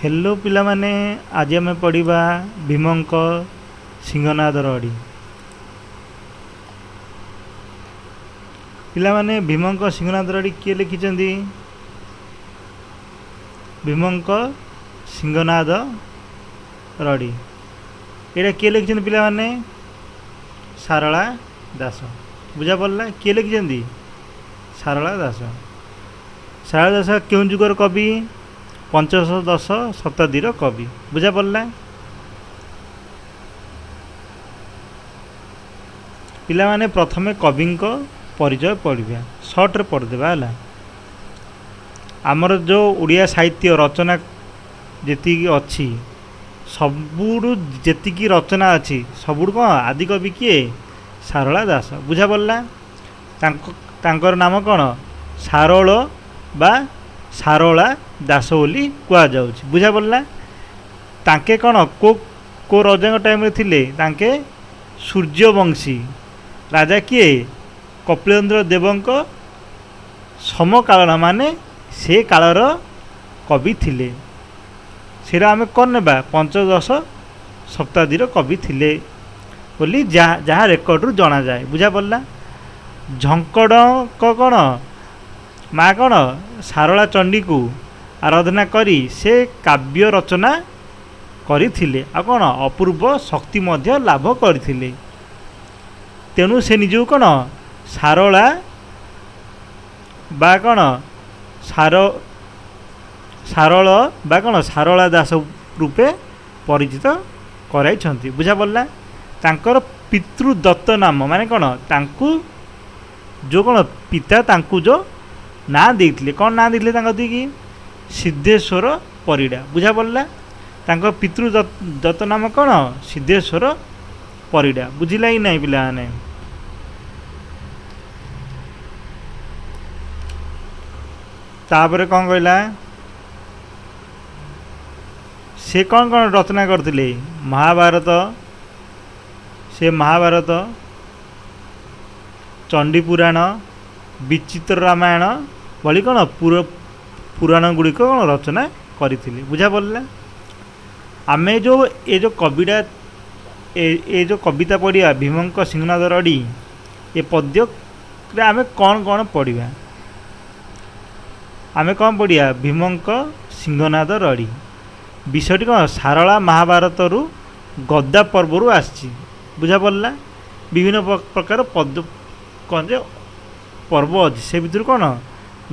Hello पिला माने आज आम पढ़ा भीमंक सिंहनाद रड़ी। पिला माने भीमंक सिंहनाद रड़ी किए लिखिं? भीमंक सिंहनाद रड़ी यहाँ किए लिखिं पिला माने? सारला दास। बुझा पड़ा किए लिखिं? सारला दास। सारला दास क्यों जुगर कवि? पंचदश शताब्दीर कवि। बुझा पड़ा पिला माने प्रथमे कवि परिचय पढ़ा सर्ट्रे पढ़देवा है। आमर जो उड़िया साहित्य रचना जी अच्छी सबुरु जी रचना अच्छी सबुठ कौन आदि कवि किए? सारला दास। बुझा पड़ा तांकर नाम कौन? सारोल बा सारला दास बोली कह जाऊँ। बुझा पड़ा तांके कौन को राजा टाइम थिले? तांके सूर्यवंशी राजा किए? कपिलेन्द्र देवंक समकालन माने से कालर कवि थिले। सेरा आम कौन नेबा पंचदश शताब्दीर कवि थिले बोली जहाँ रेकर्ड रु जना जाए। बुझा पड़ा झंकड़ कौन माँ कौन सारला चंडी को आराधना करी से काव्य रचना करथिले आ कौन अपूर्व शक्ति मध्य लाभ करथिले। तेणु से निजु कौन सारला बा कौन सारल बा कौन सारला दास रूपे परिचित कराई। बुझा पड़ा तांकर पितृदत्त नाम माने कौन तांकु जो कौन पिता तांकु जो ना देइथिले कौन ना देइथिले तांको दिकी सिद्धेश्वर परिड़ा। बुझा पड़ा तांको पितृदत्त नाम कौन? सिद्धेश्वर परिड़ा। बुझिला ही नहीं पिला ने? तापर कौन कहला से कौन कौन रचना करथिले? महाभारत से महाभारत चंडी पुराण विचित्र रामायण भली कौन पुराण गुड़िक कौन रचना करते। बुझा पड़ा आमे जो ये जो कविता ये जो कविता पढ़िया भीमंक सिंहनाद रड़ी ये पद्य आमे कौन कौन पढ़ा? आमे कौन पढ़िया भीमंक सिंहनाद रड़ी विषयटी कौन सारला महाभारत रु गद्दा पर्व रु आसी। बुझा पड़ा विभिन्न प्रकार पद कौन जे पर्व अच्छी से भर कौन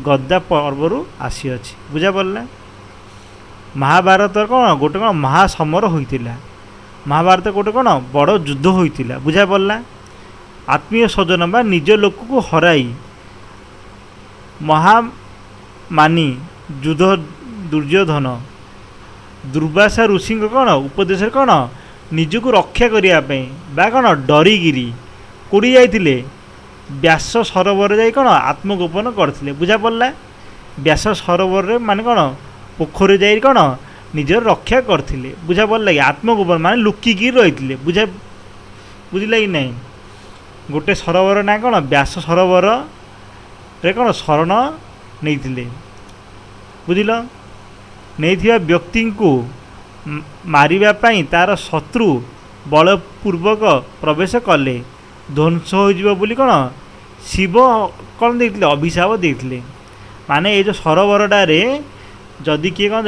गद्दा पर्व रु आसी अच्छी। बुझा पड़ा महाभारत कौन गोटे कौन महासमर होता। महाभारत गोटे कौन बड़ युद्ध होता। बुझा पड़ा आत्मीय स्वजन बा निज लोक को हराई महामानी युद्ध दुर्योधन दुर्वासा ऋषि कौन उपदेश कौन निजक रक्षा करने कौन डरिगिरी कोड़ी जाइए व्यास सरोवर जाई कौन आत्मगोपन करथिले। बुझा पड़ा व्यास सरोवर माने कौन पोखर जाई कौन निजर रक्षा करथिले। बुझा पड़ा आत्मगोपन माने लुकिकी रही। बुझिला कि नहीं? गोटे सरोवर ना कौन व्यास सरोवर रे कौन शरण नहीं बुझिल नहीं व्यक्ति को मारिबा पई तार शत्रु बलपूर्वक प्रवेश कले ध्वंस हो बोली कौन शिव कौन देते अभिशाप देते। माने ये जो सरोवरटारे जदि किए कौन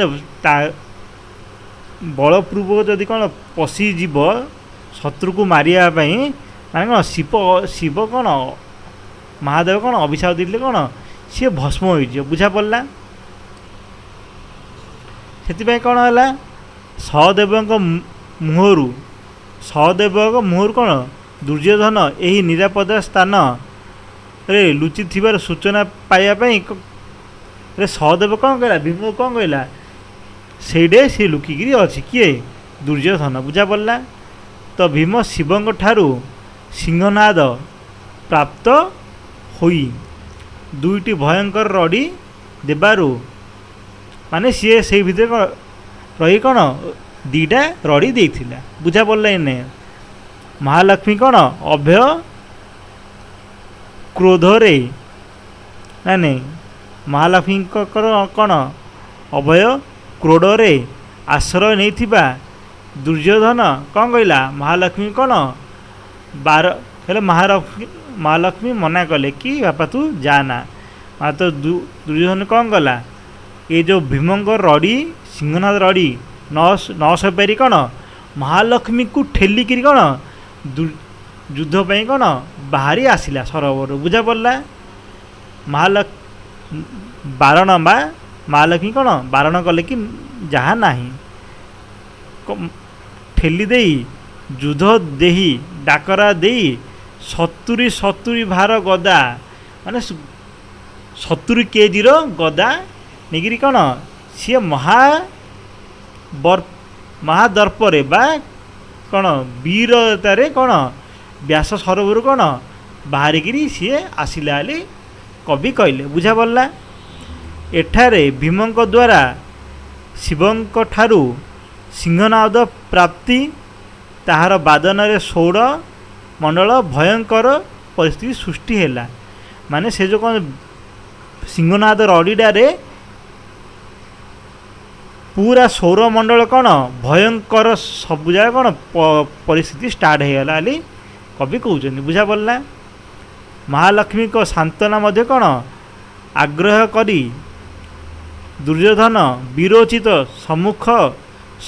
बलपूर्वक जदि कौन पशिजीव शत्रु को मारिया माने कौन शिव कौन महादेव कौन अभिशाप देते कौन सी भस्म हो। बुझा पड़ा से कौन है सहदेव मुहरु सहदेव मुहर कौन दुर्योधन यही निरापद स्थान रे लुचि थिबार सूचना पाइबापी रे सहदेव कौन कहला भीम कौन कहला से सी लुकिकी अच्छी किए दुर्योधन। बुझा पड़ा तो भीम शिवंक ठारू सिंहनाद प्राप्त होई दुईटी भयंकर रड़ी देबारु माने सी से भितर रही कौन दीटा रड़ी देइथिला। बुझा पड़ा इन्हें महालक्ष्मी कौन अभय क्रोधरे ना नहीं महालक्ष्मी कौन अभय क्रोधरे ଆଶ୍ରୟ ନେଇଥିବା ଦୁର୍ଯ୍ୟୋଧନ କ'ଣ କହିଲା, ମହାଲକ୍ଷ୍ମୀ କ'ଣ ବାର ହେଲେ ମହାଲକ୍ଷ୍ମୀ ମନା କଲେ କି ବାପା ତୁ ଯାଆନା। ମାତ୍ର ଦୁର୍ଯ୍ୟୋଧନ କ'ଣ କଲା, ଏ ଯେଉଁ ଭୀମଙ୍କ ରଡ଼ି ସିଂହନାଦ ରଡ଼ି ନ ସହିପାରି କ'ଣ ମହାଲକ୍ଷ୍ମୀକୁ ଠେଲିକିରି କ'ଣ ଯୁଦ୍ଧ ପାଇଁ କ'ଣ ବାହାରି ଆସିଲା ସରୋବରରୁ। ବୁଝା ପଡ଼ିଲା। ବାରଣ ବା ମହାଲକ୍ଷ୍ମୀ କ'ଣ ବାରଣ କଲେ କି ଯାହା ନାହିଁ, ଠେଲି ଦେଇ ଯୁଦ୍ଧ ଦେଇ ଡାକରା ଦେଇ 70 ଭାର ଗଦା ମାନେ 70 କେଜିର ଗଦା ନେଇକିରି କ'ଣ ସିଏ ମହାଦର୍ପରେ ବା କ'ଣ ବୀରତାରେ କ'ଣ ବ୍ୟାସ ସରୋବରରୁ କ'ଣ ବାହାରିକିରି ସିଏ ଆସିଲା ବୋଲି କବି କହିଲେ। ବୁଝା ପଡ଼ିଲା। ଏଠାରେ ଭୀମଙ୍କ ଦ୍ୱାରା ଶିବଙ୍କ ଠାରୁ ସିଂହନାଦ ପ୍ରାପ୍ତି, ତାହାର ବାଦନରେ ସୌର ମଣ୍ଡଳ ଭୟଙ୍କର ପରିସ୍ଥିତି ସୃଷ୍ଟି ହେଲା। ମାନେ ସେ ଯେଉଁ କ'ଣ ସିଂହନାଦ ରଡ଼ିଟାରେ ପୁରା ସୌରମଣ୍ଡଳ କ'ଣ ଭୟଙ୍କର ସବୁ ଜାଗା କ'ଣ ପରିସ୍ଥିତି ଷ୍ଟାର୍ଟ ହେଇଗଲା ବୋଲି କବି କହୁଛନ୍ତି। ବୁଝା ପଡ଼ିଲା। ମହାଲକ୍ଷ୍ମୀଙ୍କ ସାନ୍ତ୍ୱନା ମଧ୍ୟ କ'ଣ ଆଗ୍ରହ କରି ଦୁର୍ଯ୍ୟୋଧନ ବୀରୋଚିତ ସମ୍ମୁଖ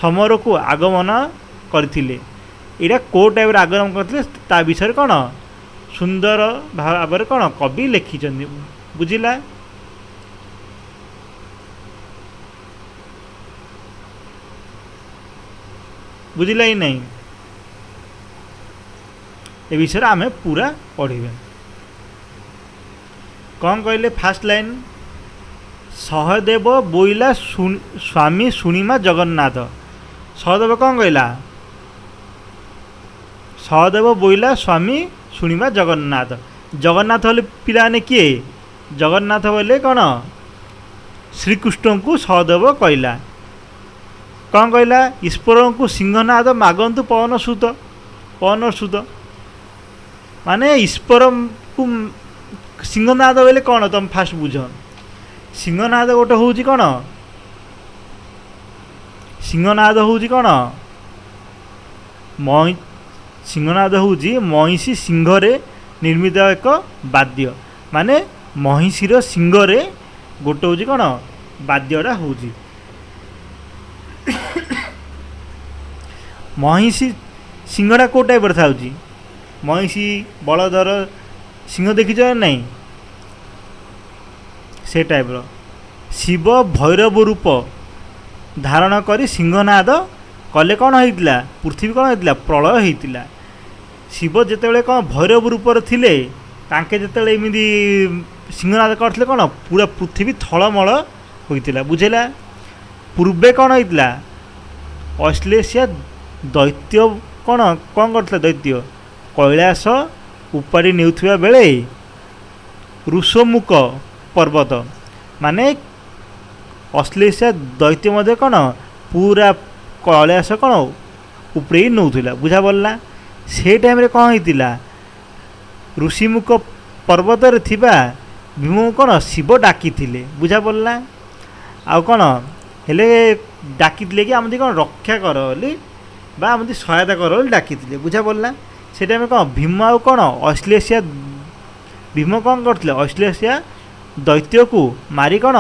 ସମରକୁ ଆଗମନ କରିଥିଲେ। ଏଇଟା କେଉଁ ଟାଇପ୍ର ଆଗମନ କରିଥିଲେ ତା ବିଷୟରେ କ'ଣ ସୁନ୍ଦର ଭାବରେ କ'ଣ କବି ଲେଖିଛନ୍ତି। ବୁଝିଲା। ବୁଝିଲା କି ନାହିଁ, ଏ ବିଷୟରେ ଆମେ ପୁରା ପଢ଼ିବା। କ'ଣ କହିଲେ ଫାଷ୍ଟ ଲାଇନ୍, ସହଦେବ ବୋଇଲା ସ୍ୱାମୀ ଶୁଣିମା ଜଗନ୍ନାଥ। ସହଦେବ କ'ଣ କହିଲା, ସହଦେବ ବୋଇଲା ସ୍ୱାମୀ ଶୁଣିମା ଜଗନ୍ନାଥ। ଜଗନ୍ନାଥ ହେଲେ ପିଲାମାନେ କିଏ, ଜଗନ୍ନାଥ ବୋଇଲେ କ'ଣ ଶ୍ରୀକୃଷ୍ଣଙ୍କୁ ସହଦେବ କହିଲା। କ'ଣ କହିଲା, ଈଶ୍ୱରଙ୍କୁ ସିଂହନାଦ ମାଗନ୍ତୁ ପବନ ସୁତ। ମାନେ ଈଶ୍ୱରଙ୍କୁ ସିଂହନାଦ ବୋଇଲେ କ'ଣ ତୁମେ ଫାଷ୍ଟ ବୁଝ। ସିଂହନାଦ ଗୋଟେ ହେଉଛି କ'ଣ, ସିଂହନାଦ ହେଉଛି କ'ଣ, ସିଂହନାଦ ହେଉଛି ମହିଷୀ ସିଂହରେ ନିର୍ମିତ ଏକ ବାଦ୍ୟ। ମାନେ ମହିଷୀର ସିଂହରେ ଗୋଟେ ହେଉଛି କ'ଣ ବାଦ୍ୟଟା ହେଉଛି। ମହିଷୀ ସିଂହଟା କେଉଁ ଟାଇପ୍ର ଥାଉଛି, ମହିଷୀ ବଳଦର ସିଂହ ଦେଖିଛ ନା ନାହିଁ, ସେ ଟାଇପ୍ର। ଶିବ ଭୈରବ ରୂପ ଧାରଣ କରି ସିଂହନାଦ କଲେ କ'ଣ ହେଇଥିଲା, ପୃଥିବୀ କ'ଣ ହେଇଥିଲା, ପ୍ରଳୟ ହେଇଥିଲା। ଶିବ ଯେତେବେଳେ କ'ଣ ଭୈରବ ରୂପରେ ଥିଲେ, ତାଙ୍କେ ଯେତେବେଳେ ଏମିତି ସିଂହନାଦ କରିଥିଲେ କ'ଣ ପୁରା ପୃଥିବୀ ଥଳମଳ ହୋଇଥିଲା। ବୁଝିଲା। ପୂର୍ବେ କ'ଣ ହେଇଥିଲା, ଅଶ୍ଲେଷିଆ ଦୈତ୍ୟ କ'ଣ କରିଥିଲା, ଦୈତ୍ୟ କୈଳାସ ଉପାଡ଼ି ନେଉଥିବା ବେଳେ ଋଷମୁକ ପର୍ବତ ମାନେ ଅଶ୍ଲେଷିଆ ଦୈତ୍ୟ ମଧ୍ୟ କ'ଣ ପୁରା କୈଳାସ କ'ଣ ଉପଡ଼େଇ ନେଉଥିଲା। ବୁଝା ପଡ଼ିଲା। ସେ ଟାଇମ୍ରେ କ'ଣ ହେଇଥିଲା, ଋଷିମୁଖ ପର୍ବତରେ ଥିବା ଭୀମକୁ କ'ଣ ଶିବ ଡାକିଥିଲେ। ବୁଝା ପଡ଼ିଲା। ଆଉ କ'ଣ ହେଲେ ଡାକିଥିଲେ କି ଆମକୁ କ'ଣ ରକ୍ଷା କର ବୋଲି ବା ଆମକୁ ସହାୟତା କର ବୋଲି ଡାକିଥିଲେ। ବୁଝା ପଡ଼ିଲା। ସେ ଟାଇମ୍ରେ କ'ଣ ଭୀମ ଆଉ କ'ଣ ଅଶ୍ଲେଷିଆ ଭୀମ କ'ଣ କରିଥିଲେ, ଅଶ୍ଲେଷିଆ ଦୈତ୍ୟକୁ ମାରି କ'ଣ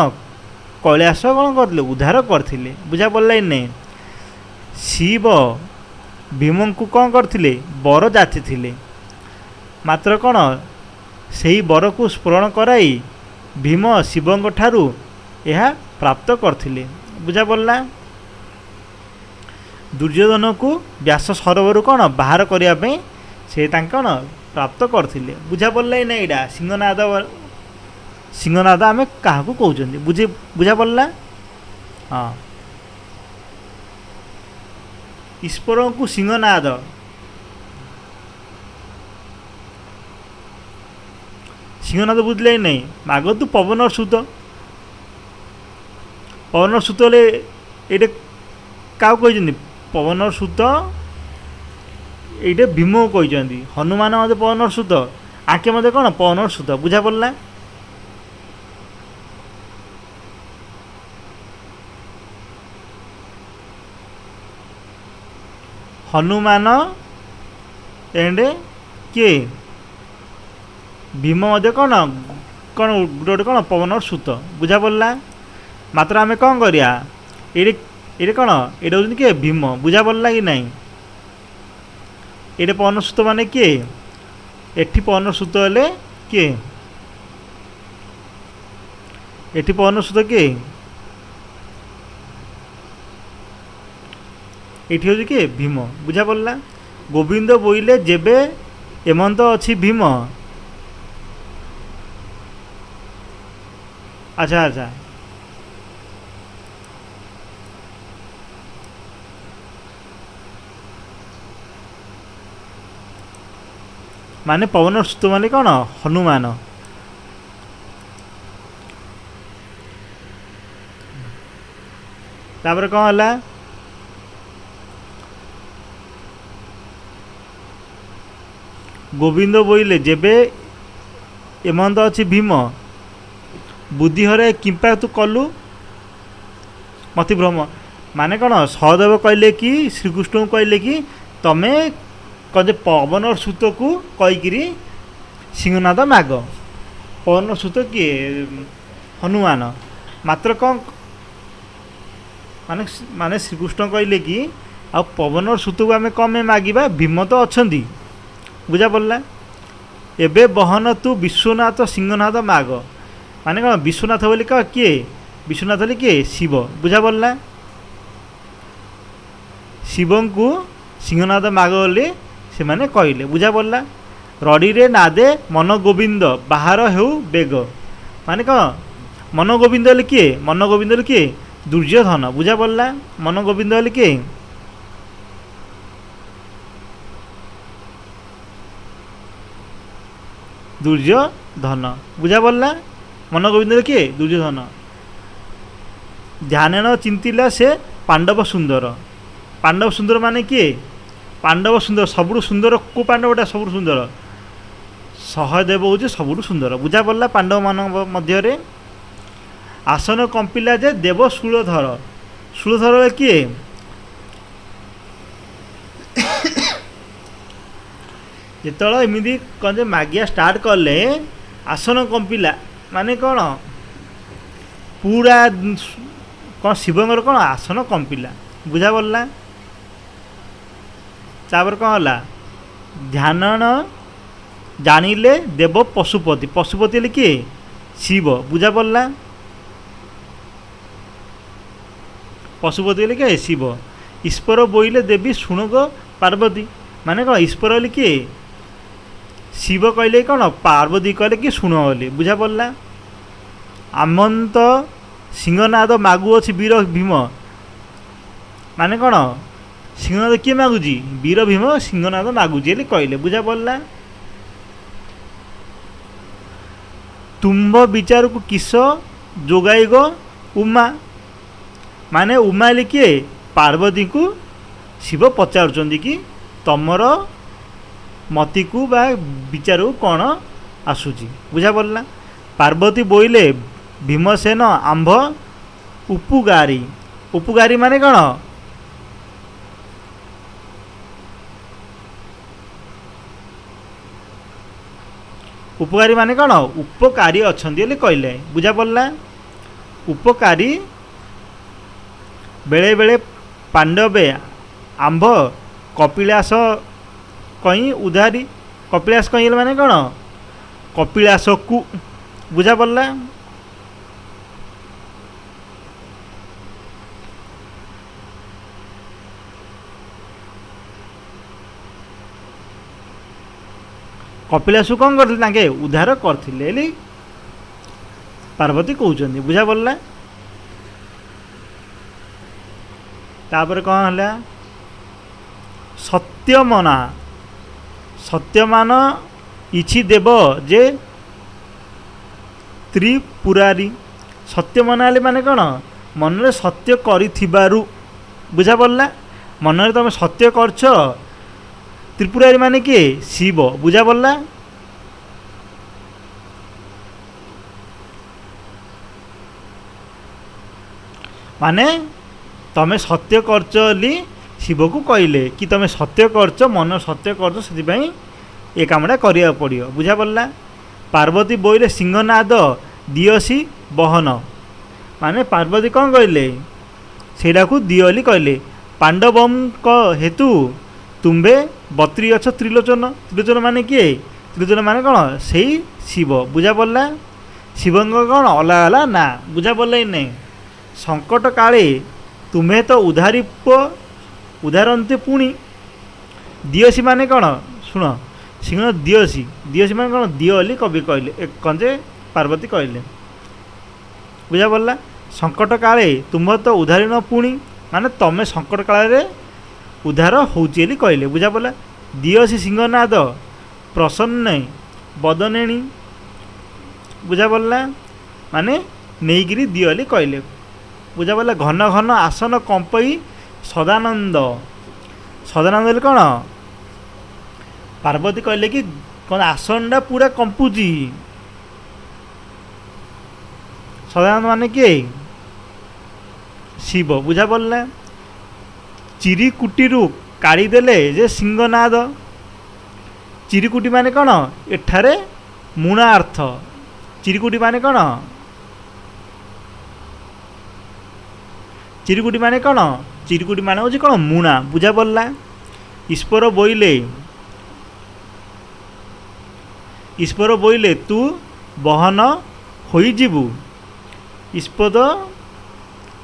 କୈଳାସ କ'ଣ କରିଥିଲେ, ଉଦ୍ଧାର କରିଥିଲେ। ବୁଝା ପଡ଼ିଲା କି ନାହିଁ। ଶିବ ଭୀମଙ୍କୁ କ'ଣ କରିଥିଲେ, ବର ଯାଚିଥିଲେ। ମାତ୍ର କ'ଣ ସେହି ବରକୁ ସ୍ମରଣ କରାଇ ଭୀମ ଶିବଙ୍କ ଠାରୁ ଏହା ପ୍ରାପ୍ତ କରିଥିଲେ। ବୁଝା ପଡ଼ିଲା। ଦୁର୍ଯ୍ୟୋଧନକୁ ବ୍ୟାସ ସରୋବରରୁ କ'ଣ ବାହାର କରିବା ପାଇଁ ସେ ତାଙ୍କ କ'ଣ ପ୍ରାପ୍ତ କରିଥିଲେ। ବୁଝା ପଡ଼ିଲା କି ନାହିଁ। ଏଇଟା ସିଂହନାଦ ଆମେ କାହାକୁ କହୁଛନ୍ତି, ବୁଝା ପଡ଼ିଲା। ହଁ, ଈଶ୍ୱରଙ୍କୁ ସିଂହନାଦ ବୁଝିଲେ କି ନାହିଁ। ମାଗନ୍ତୁ ପବନର ସୁତ ହେଲେ ଏଇଟା କାହାକୁ କହିଛନ୍ତି, ପବନର ସୁତ ଏଇଟା ଭୀମକୁ କହିଛନ୍ତି। ହନୁମାନ ମଧ୍ୟ ପବନର ସୁତ, ଆଙ୍କେ ମଧ୍ୟ କ'ଣ ପବନର ସୁତ। ବୁଝା ପଡ଼ିଲା। ହନୁମାନ ଏଣ୍ଡ କିଏ ଭୀମ ମଧ୍ୟ କ'ଣ କ'ଣ ଗୋଟେ ଗୋଟେ କ'ଣ ପବନର ସୁତ ବୁଝା ପଡ଼ିଲା। ମାତ୍ର ଆମେ କ'ଣ କରିବା ଏଇଠି ଏଇଠି କ'ଣ ଏଇଟା ହେଉଛନ୍ତି କିଏ ଭୀମ ବୁଝା ପଡ଼ିଲା କି ନାହିଁ। ଏଇଠି ପବନ ସୁତ ମାନେ କିଏ ଏଠି ପବନ ସୁତ ହେଲେ କିଏ ଏଠି ପବନ ସୁତ କିଏ ଏଠି ହେଉଛି କିଏ ଭୀମ ବୁଝା ପଡ଼ିଲା। ଗୋବିନ୍ଦ ବୋଇଲେ ଯେବେ ଏମନ୍ତ ଅଛି ଭୀମ। ଆଚ୍ଛା ଆଚ୍ଛା ମାନେ ପବନ ସୁତ ମାନେ କ'ଣ ହନୁମାନ। ତାପରେ କ'ଣ ହେଲା ଗୋବିନ୍ଦ ବୋଇଲେ ଯେବେ ଏମନ୍ତ ଅଛି ଭୀମ ବୁଦ୍ଧି ହରେ କିମ୍ପା ତୁ କଲୁ ମତିଭ୍ରମ। ମାନେ କ'ଣ ସହଦେବ କହିଲେ କି ଶ୍ରୀକୃଷ୍ଣଙ୍କୁ କହିଲେ କି ତମେ କ'ଣ ଯେ ପବନ ସୁତକୁ କହିକିରି ସିଂହନାଦ ମାଗ। ପବନ ସୁତ କିଏ ହନୁମାନ। ମାତ୍ର କ'ଣ ମାନେ ମାନେ ଶ୍ରୀକୃଷ୍ଣ କହିଲେ କି ଆଉ ପବନ ସୁତକୁ ଆମେ କ'ଣ ପାଇଁ ମାଗିବା ଭୀମ ତ ଅଛନ୍ତି ବୁଝା ପଡ଼ିଲା। ଏବେ ବହନ ତୁ ବିଶ୍ୱନାଥ ସିଂହନାଦ ମାଗ। ମାନେ କ'ଣ ବିଶ୍ୱନାଥ ବୋଲି କ'ଣ କିଏ ବିଶ୍ୱନାଥ ବୋଲି କିଏ ଶିବ ବୁଝା ପଡ଼ିଲା। ଶିବଙ୍କୁ ସିଂହନାଦ ମାଗ ବୋଲି ସେମାନେ କହିଲେ ବୁଝା ପଡ଼ିଲା। ରଡ଼ିରେ ନାଦେ ମନ ଗୋବିନ୍ଦ ବାହାର ହେଉ ବେଗ। ମାନେ କ'ଣ ମନ ଗୋବିନ୍ଦ ହେଲେ କିଏ ମନ ଗୋବିନ୍ଦ ହେଲେ କିଏ ଦୁର୍ଯ୍ୟୋଧନ ବୁଝା ପଡ଼ିଲା। ମନ ଗୋବିନ୍ଦ ହେଲେ କିଏ ଦୁର୍ଯ୍ୟୋଧନ ବୁଝା ପଡ଼ିଲା। ମନ ଗୋବିନ୍ଦ ହେଲେ କିଏ ଦୁର୍ଯ୍ୟୋଧନ। ଧ୍ୟାନ ଚିନ୍ତିଲା ସେ ପାଣ୍ଡବ ସୁନ୍ଦର। ପାଣ୍ଡବ ସୁନ୍ଦର ମାନେ କିଏ ପାଣ୍ଡବ ସୁନ୍ଦର ସବୁଠୁ ସୁନ୍ଦର କେଉଁ ପାଣ୍ଡବଟା ସବୁଠୁ ସୁନ୍ଦର ସହଦେବ ହେଉଛି ସବୁଠୁ ସୁନ୍ଦର ବୁଝା ପଡ଼ିଲା ପାଣ୍ଡବମାନଙ୍କ ମଧ୍ୟରେ। ଆସନ କମ୍ପିଲା ଯେ ଦେବ ଶୂଳଧର। ଶୂଳଧର କିଏ ଯେତେବେଳେ ଏମିତି କ'ଣ ଯେ ମାଗିବା ଷ୍ଟାର୍ଟ କଲେ ଆସନ କମ୍ପିଲା ମାନେ କ'ଣ ପୁରା କ'ଣ ଶିବଙ୍କର କ'ଣ ଆସନ କମ୍ପିଲା ବୁଝା ପଡ଼ିଲା। ତାପରେ କ'ଣ ହେଲା ଧ୍ୟାନ ଜାଣିଲେ ଦେବ ପଶୁପତି। ପଶୁପତି ହେଲେ କିଏ ଶିବ ବୁଝା ପଡ଼ିଲା। ପଶୁପତି ହେଲେ କିଏ ଶିବ। ଈଶ୍ୱର ବୋଇଲେ ଦେବୀ ଶୁଣୁଗ ପାର୍ବତୀ। ମାନେ କ'ଣ ଈଶ୍ୱର ହେଲେ କିଏ ଶିବ କହିଲେ କ'ଣ ପାର୍ବତୀ କହିଲେ କି ଶୁଣ ବୋଲି ବୁଝା ପଡ଼ିଲା। ଆମନ୍ତ ସିଂହନାଦ ମାଗୁଅଛି ବୀର ଭୀମ। ମାନେ କ'ଣ ସିଂହନାଦ କିଏ ମାଗୁଛି ବୀର ଭୀମ ସିଂହନାଦ ମାଗୁଛି ବୋଲି କହିଲେ ବୁଝା ପଡ଼ିଲା। ତୁମ୍ଭ ବିଚାରକୁ କିସ ଯୋଗାଇଗ ଉମା। ମାନେ ଉମା ହେଲେ କିଏ ପାର୍ବତୀଙ୍କୁ ଶିବ ପଚାରୁଛନ୍ତି କି ତମର ମତିକୁ ବା ବିଚାରକୁ କ'ଣ ଆସୁଛି ବୁଝା ପଡ଼ିଲା। ପାର୍ବତୀ ବୋଇଲେ ଭୀମସେନ ଆମ୍ଭ ଉପୁଗାରୀ। ଉପୁଗାରୀ ମାନେ କ'ଣ ଉପକାରୀ ମାନେ କ'ଣ ଉପକାରୀ ଅଛନ୍ତି ବୋଲି କହିଲେ ବୁଝା ପଡ଼ିଲା। ଉପକାରୀ ବେଳେବେଳେ ପାଣ୍ଡବେ ଆମ୍ଭ କପିଳାସ କଇଁ ଉଧାରୀ। କପିଳାସ କଇଁ ମାନେ କ'ଣ କପିଳାସକୁ ବୁଝା ପଡ଼ିଲା। କପିଳାସକୁ କ'ଣ କରିଥିଲେ ତାଙ୍କେ ଉଦ୍ଧାର କରିଥିଲେ ବୋଲି ପାର୍ବତୀ କହୁଛନ୍ତି ବୁଝା ପଡ଼ିଲା। ତାପରେ କ'ଣ ହେଲା ସତ୍ୟମନା। ସତ୍ୟମାନ ଇଛି ଦେବ ଯେ ତ୍ରିପୁରାରୀ। ସତ୍ୟମନା ହେଲେ ମାନେ କ'ଣ ମନରେ ସତ୍ୟ କରିଥିବାରୁ ବୁଝା ପଡ଼ିଲା। ମନରେ ତୁମେ ସତ୍ୟ କରିଛ। ତ୍ରିପୁରାରୀ ମାନେ କିଏ ଶିବ ବୁଝା ପଡ଼ିଲା। ମାନେ ତମେ ସତ୍ୟ କରିଛ ବୋଲି शिव को कहले कि तुम सत्य करच मन सत्य करच से ये कामटा करा पड़ो बुझा पड़ा। पार्वती बोइले सिंहनाद दियसी बहन माने पार्वती कौन कहले सेटा को दियली कहले पांडवों हेतु तुम्बे बत्री अछ त्रिलोचन त्रिलोचन माने किए त्रिलोचन माने कौन से शिव बुझा पड़ा। शिव कौन अलग अलग ना बुझा पड़ा ही नहीं। संकट काले तुम्हें तो उदाहरते पुणी दियसी माने कौन शुण सिंह दियसी दियसी माने कौन दियली कवि कहले कौन जे पार्वती कहले बुझा पड़ा। संकट काले तुम तो उधारी न पुणी माने तमें संकट काल उद्धार होची कहले बुझा पड़ा। दियसी सिंहनाद प्रसन्न बदनेणी बुझा पड़ा माने नहींकि दियली कहले बुझा पड़ा। घन घन आसन कंपई सदानंद सदानंद कौन पार्वती कहले कि कौन आसनटा पूरा कंपुची सदानंद माने किए शिव बुझा पड़ा। चिरीकुटी काढ़ी देले जे सिंहनाद चिरीकुटी माने कौन एठारे मुणा अर्थ चिरीकुटी माने कौन चिरीकुटी माने कौन चिरीकुटी माने हूँ कौन मुणा बुझा पड़ा। ईश्वर बोइले तू बहन होई जीवु ईश्पद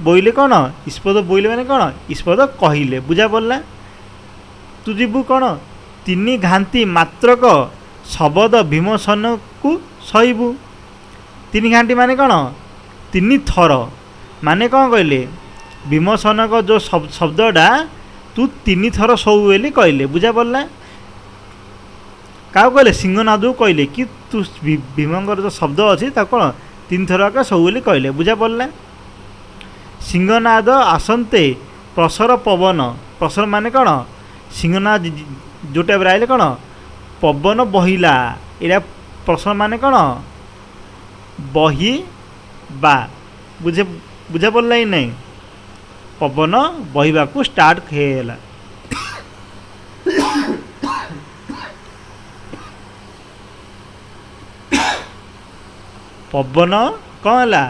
बोइले कौन ईश्पद बोइले माने कौन ईश्पद कहले बुझा पड़ा। तू जीवु कौन तीन घाटी मात्रक शबद भीमसन को सहबू तीन घाटी माने कौन तीन थर माने कौन कहले भीमसन को जो शब्दटा तू तीन थर सहु बोली कहले बुझा पड़ा। क्या कहले सिंहनाद को कहले कि तू भीमंकर जो शब्द अच्छी कौन तीन थर का सब बोली कहले बुझा पड़ा। सिंहनाद आसंते प्रसर पवन प्रसर माने कौन सिंहनाद जो टाइप आइले कौन पवन बहिला यहाँ प्रसर माने कौन बही बा बुझे बुझा पड़ा ही नहीं पवन बहिबा को स्टार्ट हेला पवन कौन है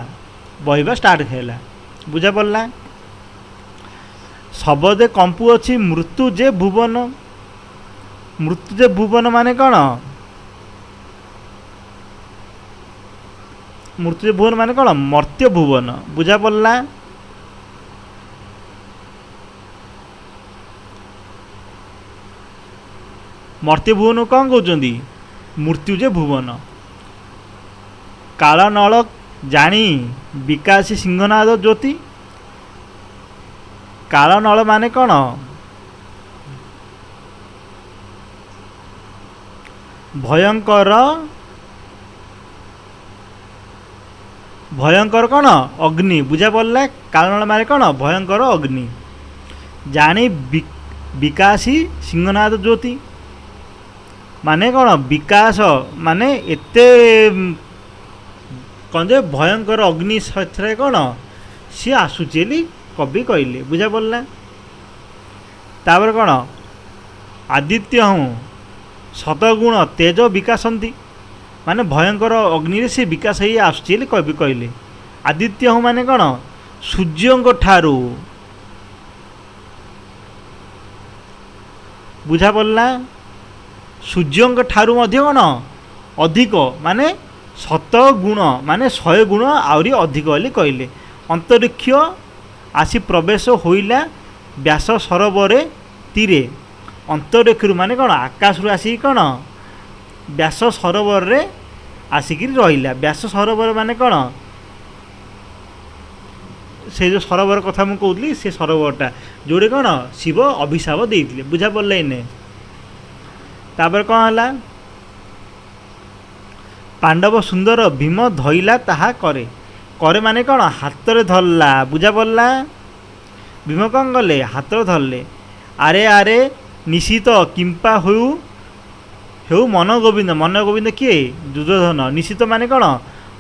बहिबा स्टार्ट हेला बुझा पड़ा। शबदे कंपु अच्छी मृत्यु जे भुवन माने कौन मृत्यु जे भुवन माने कौन मर्त्य भुवन बुझा पड़ा। मर्त्य भुवन कौन कहते मृत्यु जे भुवन काल नल जानी विकासी सिंहनाद ज्योति काल नल माने कौन भयंकर भयंकर कौन अग्नि बुझा पड़ा। काल नल माने कौन भयंकर अग्नि जानी विकासी सिंहनाद ज्योति माने कौन विकास माने एते कौन जे भयंकर अग्नि सहित कौन सी आसूची कवि कहले बुझा पड़ा। तापर कौन आदित्य हूँ शतगुण तेज विकासंती माने भयंकर अग्नि से विकास ही आसूची कवि कहले। आदित्य हूँ माने कौन सूर्य ठारू बुझा पड़ा। सूर्य ठारू मध्य कौन अधिक माने 7 गुण माने 100 गुण आहरी अधिक बोली कहले। अंतरिक्ष आसी प्रवेश होइला व्यास सरोवर तीरे अंतरिक्ष माने कौन आकाश आसी कौन व्यास सरोवर रे आसिक रहा। व्यास सरोवर माने कौन से जो सरोवर कथा मुझे कहली से सरोवरटा जोड़े कौन शिव अभिशाप देते बुझा पड़ा इने। तापर कौन है पांडव सुंदर भीम धइला ताहा करे करे माने कौन हाथ रे धरला बुझा पड़ा। भीम कौन कले हाथ रे धरले आरे आरे निशित किंपा हेउ मन गोविंद किए दुर्योधन निशित माने कौन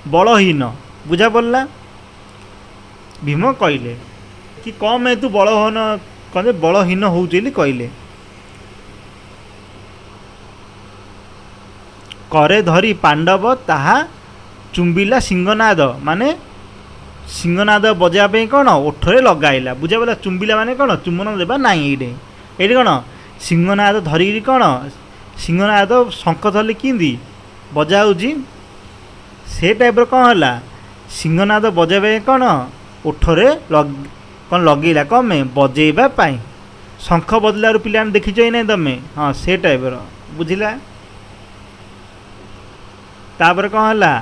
बलहीन बुझा पड़ा। भीम कहले कि कम है तू बलहन କ'ଣ ଯେ ବଳହୀନ ହେଉଛି ବୋଲି କହିଲେ। करे धरी पांडव ताहा चुंबिला सिंहनाद माने सिंहनाद बजाइबा कौन ओठरे लगाइला बुझागला। चुंबिला माने कौन चुम्बन देवा नाई ये कौन सिंहनाद धरिकी कौन सिंहनाद शंख धरले कि बजाऊँगी से टाइप कौन है सिंहनाद बजाइबा कौन ओठरे कौन लगेला कौन में बजेवाई शंख बदलार पिला देखीच ना तुम हाँ से टाइप बुझला। तापर कौन है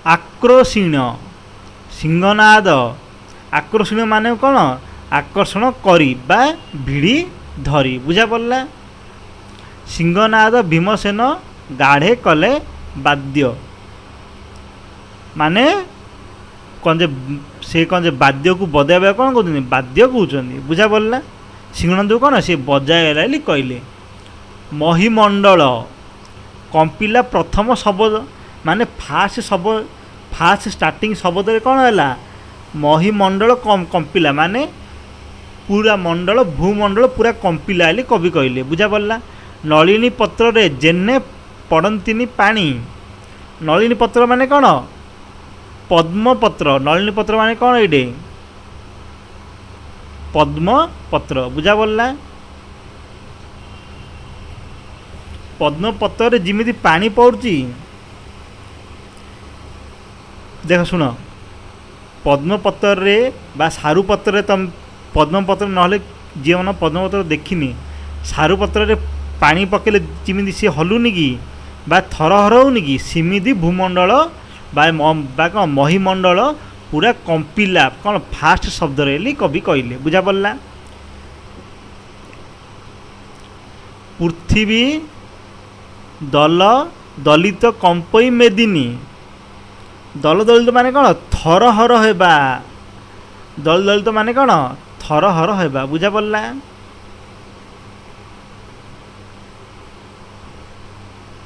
आक्रोशीण सिंहनाद आक्रोशीण माने कौन आकर्षण करी बा भिड़ी धरी बुझा पड़ला। सिंहनाद भीमसेन गाढ़े कले वाद्य माने कौन जे से कौन जे वाद्य को बजाइबा कौन कहते वाद्य कहते बुझा पड़ला। सिंहनाद को कौन सी बजाइला कहले। महिमंडल कंपिला प्रथम शब्द माने फास्ट स्टार्टिंग शब्द कौन है महिमंडल कंपिला माने पूरा मंडल भूमंडल पूरा कंपिला कवि कहले बुझा पड़ला। नलिनी पत्र रे जेने पड़ंतिनी पानी नलिनी पत्र माने कौन पद्म पत्र नलिनी पत्र माने कौन ये पद्म पत्र बुझा पड़ला। पद्म पत्र जिमिति पानी पड़ुची देख शुण पद्म पत्र रे बा सारू पत्र तुम पद्म पत्र ना जी मन पद्म पत्र देखनी सारू पत्र रे पानी पकेले जिमिति सी हलुनी कि बा थरहर होनी कि सिमिति भूमंडल बा कौन महिमंडल पूरा कंपिला कौन फास्ट शब्द रे कवि कहले बुझा पड़ला। पृथ्वी दल दलित कंपई मेदिनी दल दलित माने कौन थरहर हेबा दल दलित माने कौन थरहर हेबा बुझा पड़ला।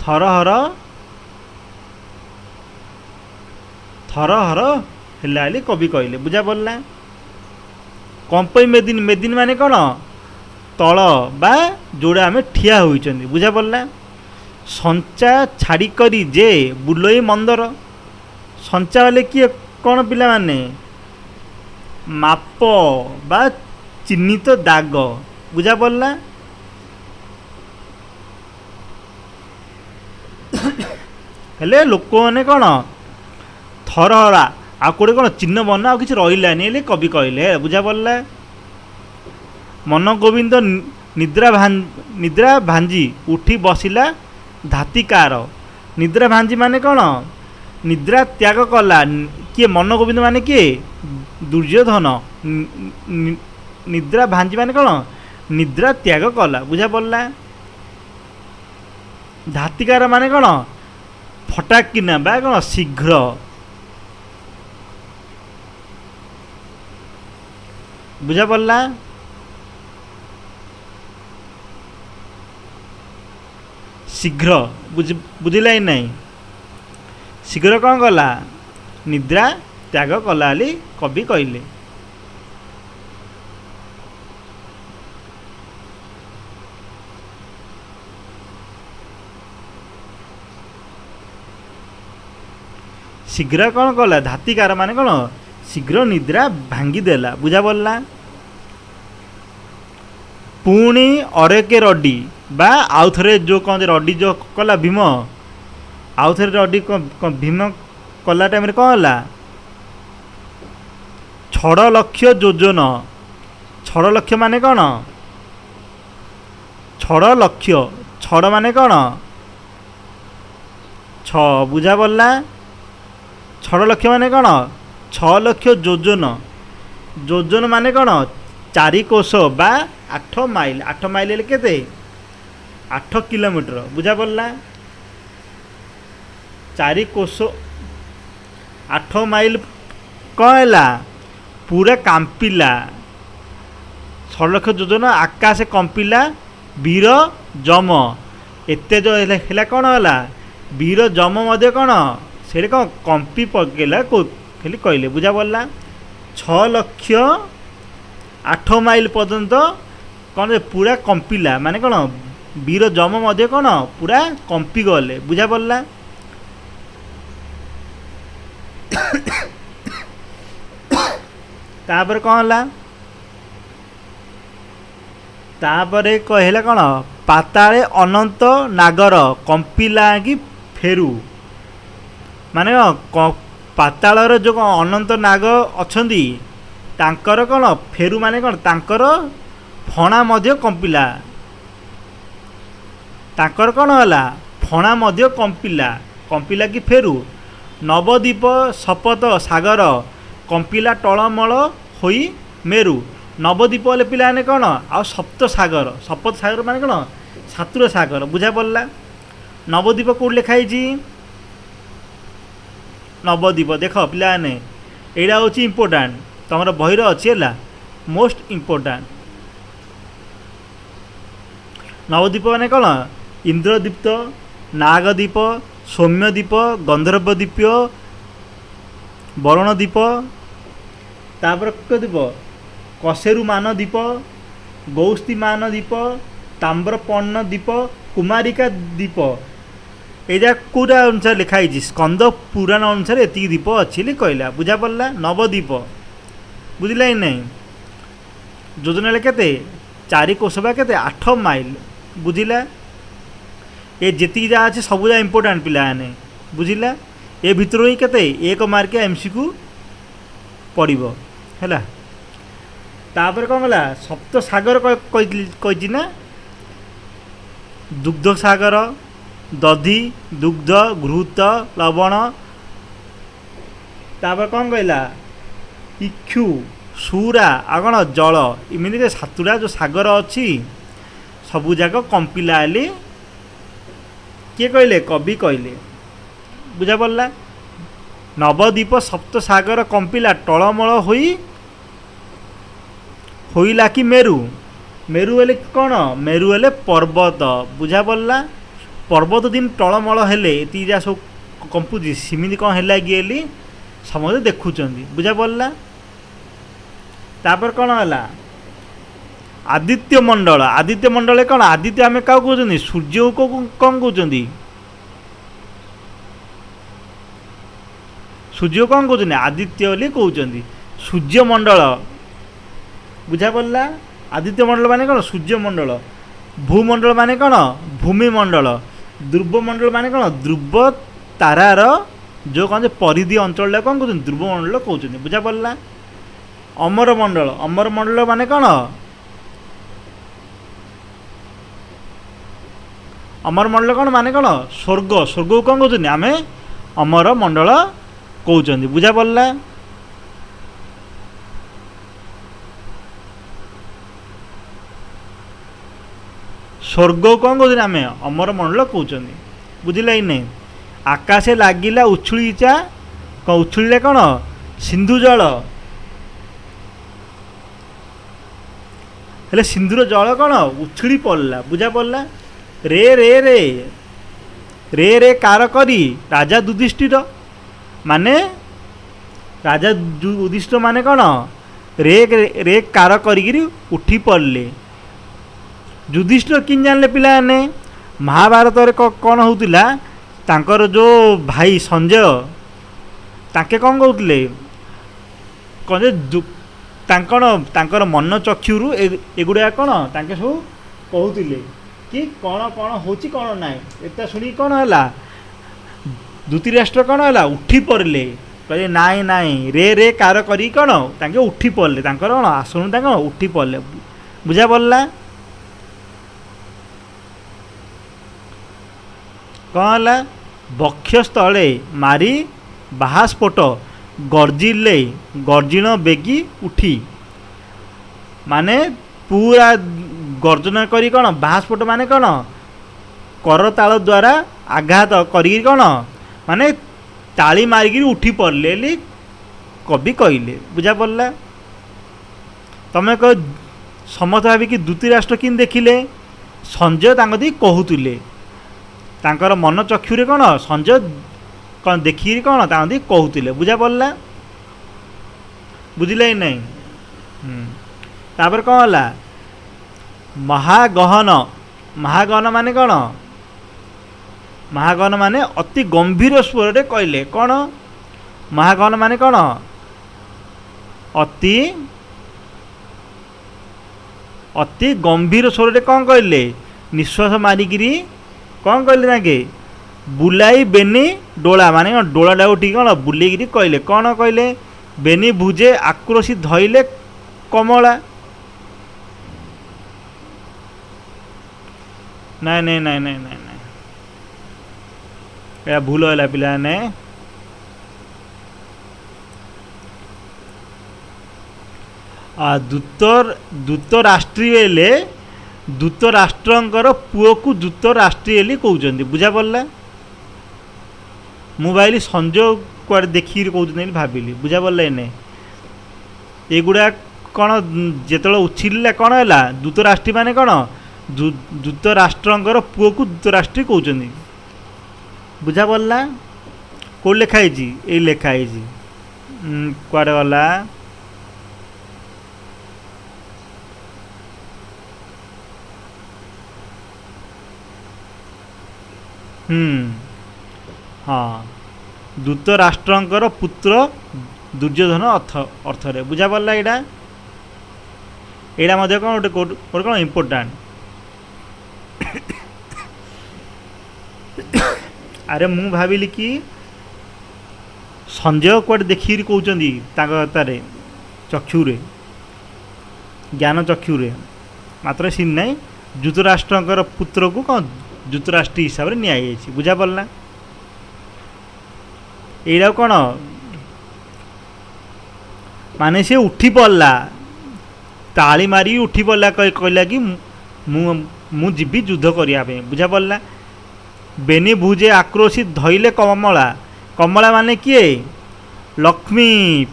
थरहर थरहर है कवि कहले बुझा पड़ला। कंपई मेदिनी मेदिनी माने कौन तल बा जोड़ा आम ठिया होइचंदी बुझा पड़ला। संचा छाड़ी करी जे बुलोई मंदर संचा वाले किए कौन पिला माने माप बा चिन्हित दाग बुझा पड़ला। हेले लोक मैंने कौन थरहरा आ कोड़े कौन चिन्ह बना कि रही कवि कहले बुझा पड़ला। मन गोविंद निद्रा भांजी उठी बसिला धातिकार निद्रा भांजी माने कौन निद्रा त्याग कला किए मन गोविंद माने किए दुर्योधन निद्रा भांजी माने कौन निद्रा त्याग कला बुझा पड़ला। धातिकार माने कौन फटाकिना बा कौन शीघ्र बुझा पड़ला। शीघ्र बुझिला ही नहीं शीघ्र कौन कला निद्रा त्याग कला कवि कहले। शीघ्र कौन कला धातिकार माने कौन शीघ्र निद्रा भांगी देला बुझा पड़ला। पुणी अरेके रडी बा आउ थे जो कौन रडी जो कला भीम आउ थे रडी भीम कला टाइम कौन है छड़ लक्ष्य योजन छड़ लक्ष्य माने कौन छड़ लक्ष्य छड़ माने कौन छ बुझा पड़ला। छड़ लक्ष्य माने कौन 6 लाख योजन योजन माने कौन 4 कोश बा 8 माइल 8 माइल केते 8 किलोमीटर बुझा पड़ला। 4 कोश 8 माइल कौन है पूरा कांपिला 6 लाख योजन आकाश कंपिला वीर जम एते जो है कौन है वीर जम मध्य कौन से कौन कंपी पकेला खाली कहले बुझा पड़ा 6,08,000 पर्यंत कौन पूरा कंपिला माने कौन वीर जम मध्य कौन पूरा कंपी गले बुझा पड़ा तापर कौन है तापरे कहला कौन पाताले अनंत नागर कंपिला कि फेरू माने पातालर जो अनंत नाग अछंदी तांकर कौन फेरू माने कौन तांकर फणा मध्य कंपिला तांकर कौन होला फणा मध्य कंपिला कंपिला कि फेरू नवद्वीप शपथ सागर कंपिला टलमल होई मेरू नवद्वीप वाले पिला ने कौन आ सप्त सागर शपथ सागर माने कौन सातुर सागर बुझा पड़ा नवद्वीप कौट लिखाई नवद्वीप देख पिलाने एटा हूँ इम्पोर्टाट तुम बहीर अच्छी है मोस्ट इम्पोर्टाट नवद्वीप माने कौन इंद्रदीप्त नागद्वीप सौम्यद्वीप गंधर्वद्वीप वरुणद्वीप तापर द्वीप कसेरुमान द्वीप गौस्तीमान द्वीप ताम्रपर्ण द्वीप कुमारिका द्वीप एजा कौटा अनुसार लिखाई स्कंद पुराण अनुसार एति द्वीप अच्छी कहला बुझा पड़ा नवद्वीप बुझला ही नहीं योजना केते 4 कोसबा केते 8 माइल बुझिला ये जी जहाँ अच्छे सब जहाँ इम्पोर्टाट पिलाने बुझिला ए भितर ही केते 1 मार्क एमसीक्यू पड़ो है तापर कौन गला सप्त सागर कही ना दुग्ध सागर दधि दुग्ध घृत लवण तापर कौन कहला इक्षु सूरा आ कौन जल इमती सातुटा जो सागर अच्छी सबू जाक कंपिला किए कहले कवि कहले बुझा पड़ा नवद्वीप सप्त सागर कंपिला टलमल होइला कि मेरू मेरू हेले कौन मेरू हेले पर्वत बुझा पड़ा पर्वत दिन टलमल हेले ये जहाँ सब कंपुची सिमिति कौन है कि समझे देखुं बुझा पड़ा तापर कौन है आदित्य मंडल कौन आदित्य आम क्या कहते सूर्य को कौन कहते सूर्य कौन कहते आदित्य बोली कहते सूर्यमंडल बुझा पड़ा आदित्य मंडल माने कौन सूर्यमंडल भूमंडल माने कौन भूमिमंडल ध्रुवमंडल माने कौन ध्रुव तारार जो कौन परिधि अंचल कौन कहते ध्रुवमंडल कहते बुझा पड़ा अमरमंडल माने कौन अमरमंडल कौन माने कौन स्वर्ग स्वर्ग को कौन कहते आम अमरमंडल कहते बुझा पड़ा स्वर्ग कौन कहते आम अमरमंडल कहते बुझला ही नहीं आकाशे लगिला उछुलीचा उछुले कौन सिंधु जल हेले सिंधुर जल कौन उछुली पड़ला बुझा पड़ा रे रे रे रे रे कार करी राजा युधिष्ठिर माने राजा युधिष्ठिर माने कौन रे रे कार करी उठी पड़ले युधिष्ठिर किन जानले पिलाने महाभारत कौन होता तांकर जो भाई संजय ताके कौन कहते कौन तांकर मन चक्षुरु एगुड़ा कौन तांके सब कहते कि कौन कौन होची कौन ना एता शुणी कौन है धृतराष्ट्र कौन है उठी पड़े कहे नाई नाई रे रे कार करी कौन तांके उठी पड़े तांकर कौन आसनु तांकर उठी पड़े बुझा पड़ा कौन है बक्षस्थले मारी बाहास्फोट गर्जिले गर्जिण बेगी उठी माने पूरा गर्जन करी कौन बाहास्फोट माने कौन करताल द्वारा आघात करी कौन माने ताली मारिक उठी पड़े कवि कहले बुझा पड़ा तमें कह समस्त भाविक धृतराष्ट्र किन देखिले संजय दी कहूले तांकर मन चक्षुरे कौन संजय कौन देखिए कौन दी कहूले बुझा पड़ा बुझिले ही नहीं। तापर कौन होला महागहन। महागहन माने कौन महागहन माने अति गंभीर स्वर रे कहले कौन महागहन माने कौन अति अति गंभीर स्वर रे कौन कहले निश्वास मारिकी कौन कहले ताके बुलाई बेनी डोला माने डोला डाक ठीक कौन बुलेकिरी कहले कौन कहले बेनी भुजे आक्रोशी धइले कमला नहीं नहीं नहीं नहीं नहीं नहीं या भूल है पिला ने दूत राष्ट्रीय दूत राष्ट्रंकर पुओ को दूत राष्ट्रीय कहते बुझा पड़ा मोबाइल संजय कुआड़े देखिए कहते भाविली बुझा पड़ा एने एगुड़ा कौन जो उछिला कौन है दूत राष्ट्रीय माने कौन दूत राष्ट्रंकर पुओ को दूत राष्ट्रीय कहते बुझा पड़ा कौ लिखाई ये लिखाई कुआड़े गला हाँ दूत राष्ट्रंकर पुत्र दुर्योधन अर्थ रे बुझा पड़ा यहाँ यहाँ कौन गोटे कौन इम्पोर्टाट अरे मु भाविली कि संजय कुआड़े देखिए कहते चक्षुरे ज्ञान चक्षुरे मात्र सीन नहीं धृतराष्ट्रंकर पुत्र को कौन धृतराष्ट्रीय हिसाब से नि बुझा पड़ा यहाँ कौन माने से उठी पड़ा ताली मारी उठी पड़ा कहला कि मु जीवी युद्ध करने बुझा पड़ा बेनी भुजे आक्रोशित धइले कमला कमला माने किए लक्ष्मी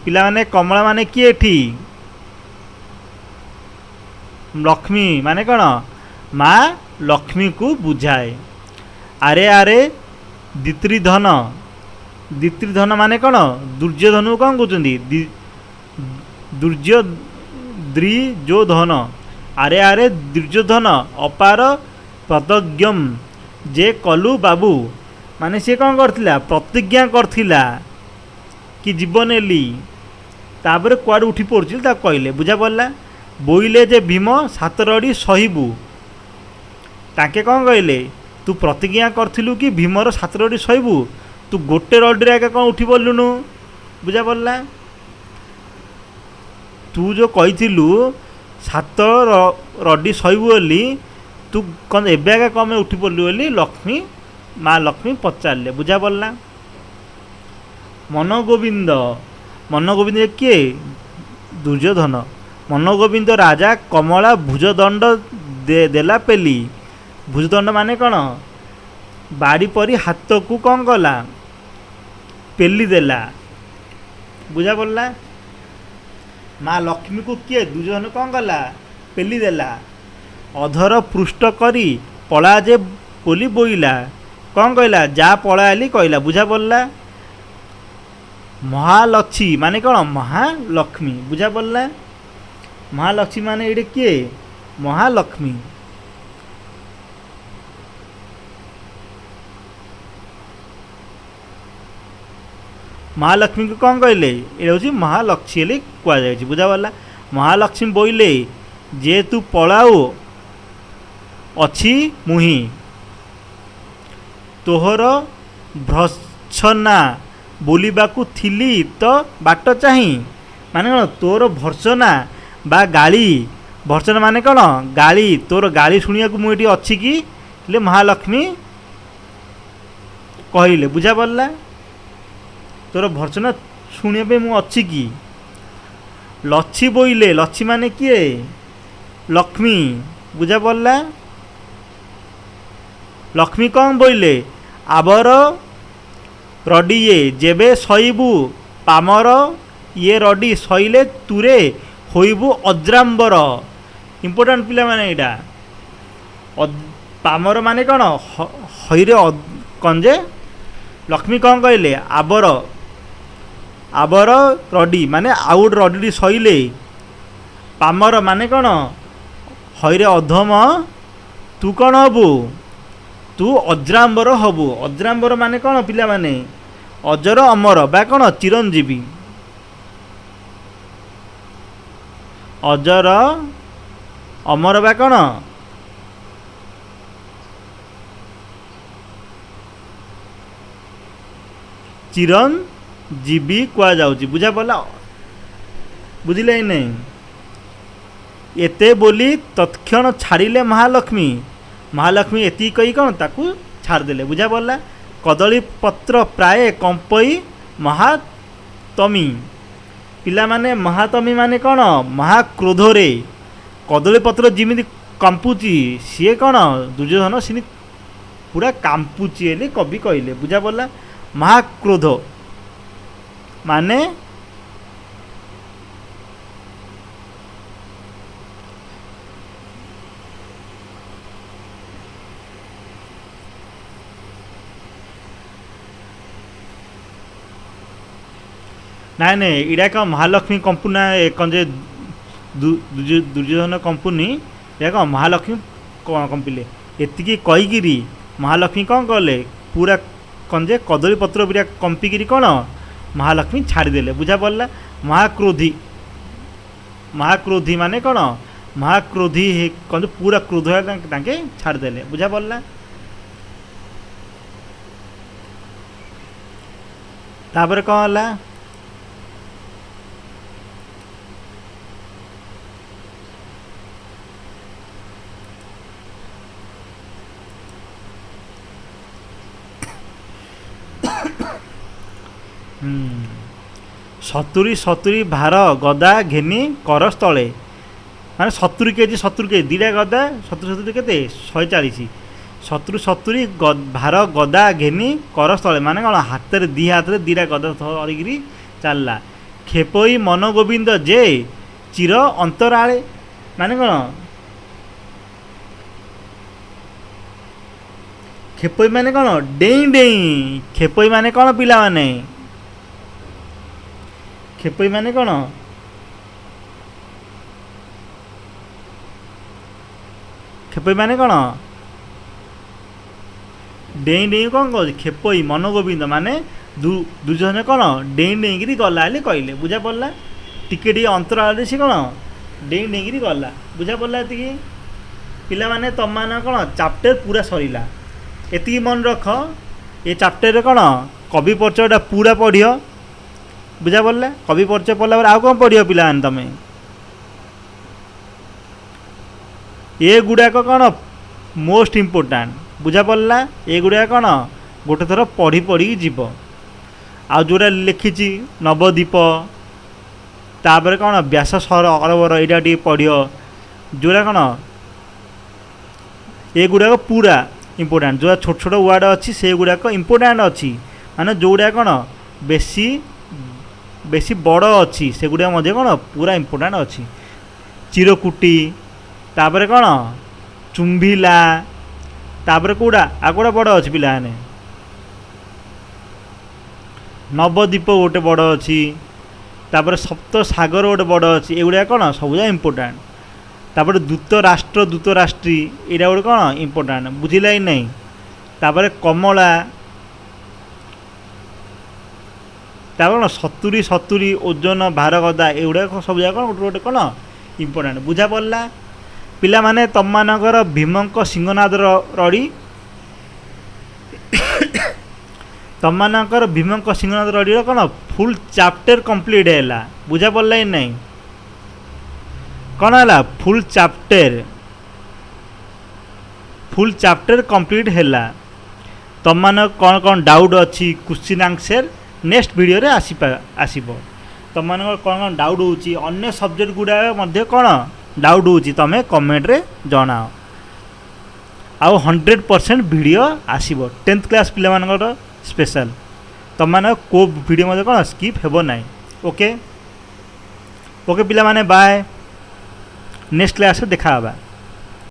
पिला माने कमला माने किए एठी लक्ष्मी माने कौन माँ लक्ष्मी को बुझाए आरे आरे दित्रिधन दित्रिधन माने कौन दुर्योधन को कौन कहते द्रिजोधन आरे आरे दुर्योधन अपार प्रतिज्ञम जे कलु बाबू माने सी कौन करथिला प्रतिज्ञा करथिला कि जीवन एली तापर कुआड़ उठी पड़छिल ता कहले बुझा पड़ा बोइले जे भीम सात रड़ी सहिबू ताके कौन कहले तू प्रतिज्ञा करथिलु कि भीमर सात रड़ी सहिबू तू गोटे रड़ी आगे कौन उठी पड़लुनु बुझा पड़ा तू जो कहिथिलु सात रड़ी सहिबू बोली तू कौन एबे आगे कौन उठी पड़लु बोली लक्ष्मी माँ लक्ष्मी पचारे बुझा पड़ा मनगोविंद मनगोविंद किए दुर्योधन मनगोविंद राजा कमला भुजदंड देला पेली भुजदंड माने कौन बाड़ी परी हाथ को कौन कला पेली देला बुझा पड़ा माँ लक्ष्मी को किए दुर्योधन कौन कला पेली देला अधर पृष्ठ करी पला जे बोली बोइला कौन कहला जा पलाली कहला बुझा पड़ा महालक्ष्मी माने कौन महालक्ष्मी बुझा पड़ा महालक्ष्मी माने ये किए महालक्ष्मी महालक्ष्मी को कौन कहले ये हूँ महालक्ष्मी कहुई बुझा पड़ा महालक्ष्मी बोइले जे तू पलाऊ अच्छी मुही तोहर भर्सना बोलिबाकू थिली तो बाट चाही माने कौन तोर भर्सना बा गाली भर्सना माने कौन गाली तोर गाली शुणिया को मुझे अच्छी कि ले महालक्ष्मी कहले बुझा पड़ा तोर भर्सना शुणा मु अच्छी कि लच्छी बोइले लच्छी माने किए लक्ष्मी बुझा पड़ा लक्ष्मी कौन बोइले आबर रडिए जेबे सईबू पामर ये रडी सईले तुरे होइबू अज्राम्बर इम्पोर्टाट पिला माने यहाँ पामर माने कौन हईरे कंजे लक्ष्मी कौन कहले आबर आबर रडी माने आउट रडी सईले पामर माने कौन हईरे अधम तू कौन हबु तू अज्राम्बर हबु अज्राम्बर माने कौन पिला माने अजर अमर बा कौन चिरंजीवी अजर अमर बा कौन चिरंजीवी कुआ जाउची बुझा पड़ा बुझिले नहीं एते बोली तत्क्षण छाड़िले महालक्ष्मी महालक्ष्मी एति कही कौन ताकू छाड़देले बुझा पड़ा कदली पत्र प्राय कंपई महातमी पिला माने महातमी माने कौन महाक्रोध रे कदली पत्र जिमिति कंपुची सी कौन दुर्योधन सी पूरा कांपुची एली कवि कहले बुझा पड़ा महाक्रोध माने ना नहीं इड़ा कौन महालक्ष्मी कंपुना कौन जे दुर्योधन कंपुनी या कौन महालक्ष्मी कंपिले एतिकी कहीकिरी महालक्ष्मी कौन कले पूरा कौन जे कदली पत्र पूरा कंपिकी कौन महालक्ष्मी छाड़देले बुझा पड़ा महाक्रोधी महाक्रोधी माने कौन महाक्रोधी कौन पूरा क्रोध छाड़देले बुझा पड़ा तापर कौन है सतुरी सतुरी भार गदा घेनी कर स्थले माने 70 केजी दीटा गदा 70 केते 140 70 70 भार गदा घेनी कर स्थले माने कौन हाथ में दी हाथ में दीटा गदा धरिकी चलला खेपई मन गोविंद जे चिर अंतराले माने कौन खेपई माने कौन डेई डेई खेपई माने कौन पिला माने खेपई माने कौन खेपई माने कौन डेई डेई कौन कह खेपई मन गोविंद माने दुर्योधन कौन डेई डेई गला कहले बुझा पड़ा टिके टी अंतराल सी कौन डेई डेई गला बुझा पड़ा ये पिला माने तुम मान कौन चैप्टर पूरा सरीला एति मन रख ये चैप्टर कौन कवि परिचयटा पूरा पढ़ बुझा पड़ा कवि परिचय पढ़ला आउ कौन पढ़ पिला तुम ये गुड़ाक कौन मोस्ट इम्पोर्टाट बुझा पड़ा ये गुड़ा कौन गोटे थर पढ़ी पढ़ी जीव आ जोड़ा लिखी नवद्वीप तापर कौन व्यास सर अरबर यहाँ टे पढ़ जोड़ा कौन ये गुड़ाक पूरा इम्पोर्टाट जो छोट छोट वार्ड अच्छी से गुड़ाक इम्पोर्टाट अच्छी माने जोड़ा कौन बेसी बेसी बड़ अच्छी से गुड़ा मध्य कौन पूरा इम्पोर्टाट अच्छी चिरकुटी तापर कौन चुंबिला तापर कौड़ा आ कौड़ा बड़ अच्छी पिला नवद्वीप गोटे बड़ अच्छी तापर सप्त सागर गोटे बड़ अच्छी एगुड़ा कौन सब इम्पोर्टाट तापर दूतराष्ट्री यहाँ गोटे कौन इम्पोर्टाट बुझिला ही नहीं तापर कमला तापर कौन 70 ओजन भार गदा एगुड़ा सब जगह गोटे गोटे कौन इम्पोर्टाट बुझा पड़ा पिला माने तम मानकर भीमंक सिंहनाद रड़ी तम मानकर भीमंक सिंहनाद रड़ी कौन फुल चैप्टर कंप्लीट है बुझा पड़ा ही नहीं कौन है फुल चैप्टर कंप्लीट है तम मान कौन कौन डाउट अच्छी क्वेश्चन आंसर नेक्स्ट वीडियो रे आसीबो तुम मान कौन कौन डाउट होची अन्य सब्जेक्ट गुड़ा मध्य कौन डाउट होची तमें कमेंट रे जनाओ आउ 100% वीडियो आसीबो 10th क्लास पिला मानकर स्पेशल तुम मान को वीडियो मध्य कौन स्किप हेबो नाइ ओके ओके पिला माने बाय नेक्स्ट क्लास देखा